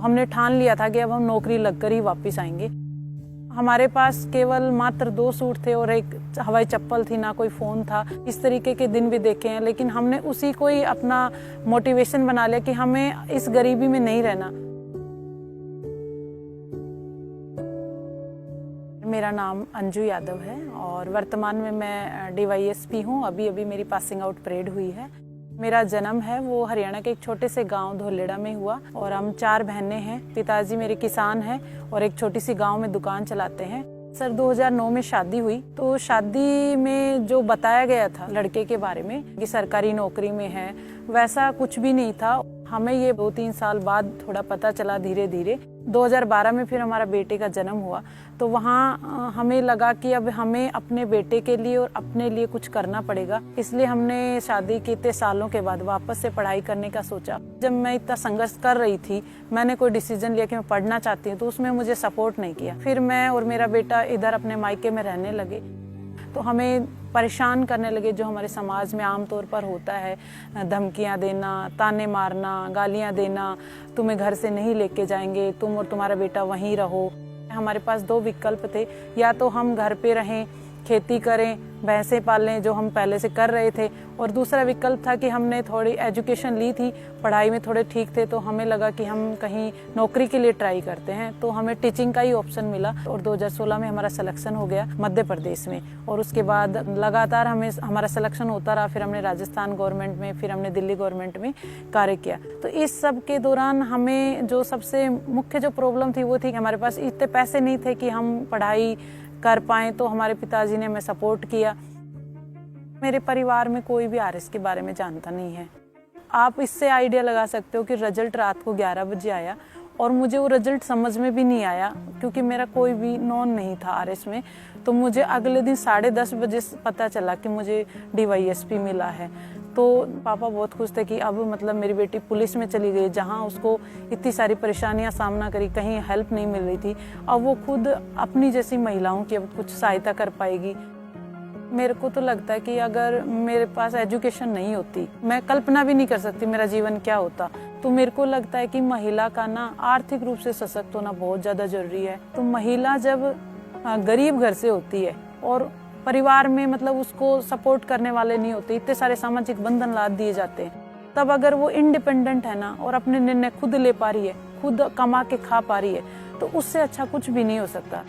हमने ठान लिया था कि अब हम नौकरी लगकर ही वापस आएंगे। हमारे पास केवल मात्र 2 सूट थे और एक हवाई चप्पल थी, ना कोई फ़ोन था। इस तरीके के दिन भी देखे हैं, लेकिन हमने उसी को ही अपना मोटिवेशन बना लिया कि हमें इस गरीबी में नहीं रहना। मेरा नाम अंजू यादव है और वर्तमान में मैं DYSP हूँ। अभी मेरी पासिंग आउट परेड हुई है। मेरा जन्म है वो हरियाणा के एक छोटे से गांव धोलेड़ा में हुआ और हम 4 बहनें हैं। पिताजी मेरे किसान हैं और एक छोटी सी गांव में दुकान चलाते हैं। सर 2009 में शादी हुई, तो शादी में जो बताया गया था लड़के के बारे में कि सरकारी नौकरी में है, वैसा कुछ भी नहीं था। हमें ये 2-3 साल बाद थोड़ा पता चला धीरे धीरे। 2012 में फिर हमारा बेटे का जन्म हुआ, तो वहाँ हमें लगा कि अब हमें अपने बेटे के लिए और अपने लिए कुछ करना पड़ेगा। इसलिए हमने शादी के इतने सालों के बाद वापस से पढ़ाई करने का सोचा। जब मैं इतना संघर्ष कर रही थी, मैंने कोई डिसीजन लिया कि मैं पढ़ना चाहती हूँ, तो उसमें मुझे सपोर्ट नहीं किया। फिर मैं और मेरा बेटा इधर अपने मायके में रहने लगे, तो हमें परेशान करने लगे जो हमारे समाज में आमतौर पर होता है, धमकियां देना, ताने मारना, गालियां देना, तुम्हें घर से नहीं लेके जाएंगे, तुम और तुम्हारा बेटा वहीं रहो। हमारे पास 2 विकल्प थे, या तो हम घर पे रहें, खेती करें, भैंसें पालें जो हम पहले से कर रहे थे, और दूसरा विकल्प था कि हमने थोड़ी एजुकेशन ली थी, पढ़ाई में थोड़े ठीक थे, तो हमें लगा कि हम कहीं नौकरी के लिए ट्राई करते हैं। तो हमें टीचिंग का ही ऑप्शन मिला और 2016 में हमारा सिलेक्शन हो गया मध्य प्रदेश में, और उसके बाद लगातार हमारा सिलेक्शन होता रहा। फिर हमने राजस्थान गवर्नमेंट में, फिर हमने दिल्ली गवर्नमेंट में कार्य किया। तो इस सब के दौरान हमें जो सबसे मुख्य जो प्रॉब्लम थी वो थी कि हमारे पास इतने पैसे नहीं थे कि हम पढ़ाई कर पाएं। तो हमारे पिताजी ने हमें सपोर्ट किया। मेरे परिवार में कोई भी RS के बारे में जानता नहीं है। आप इससे आइडिया लगा सकते हो कि रिजल्ट रात को 11 बजे आया और मुझे वो रिजल्ट समझ में भी नहीं आया, क्योंकि मेरा कोई भी नॉन नहीं था RS में। तो मुझे अगले दिन 10:30 बजे पता चला कि मुझे DYSP मिला है। तो पापा बहुत खुश थे कि अब मतलब मेरी बेटी पुलिस में चली गई, जहां उसको इतनी सारी परेशानियां सामना करी, कहीं हेल्प नहीं मिल रही थी, अब वो खुद अपनी जैसी महिलाओं की अब कुछ सहायता कर पाएगी। मेरे को तो लगता है कि अगर मेरे पास एजुकेशन नहीं होती, मैं कल्पना भी नहीं कर सकती मेरा जीवन क्या होता। तो मेरे को लगता है कि महिला का ना आर्थिक रूप से सशक्त होना बहुत ज़्यादा जरूरी है। तो महिला जब गरीब घर से होती है और परिवार में मतलब उसको सपोर्ट करने वाले नहीं होते, इतने सारे सामाजिक बंधन लाद दिए जाते हैं, तब अगर वो इंडिपेंडेंट है ना और अपने निर्णय खुद ले पा रही है, खुद कमा के खा पा रही है, तो उससे अच्छा कुछ भी नहीं हो सकता।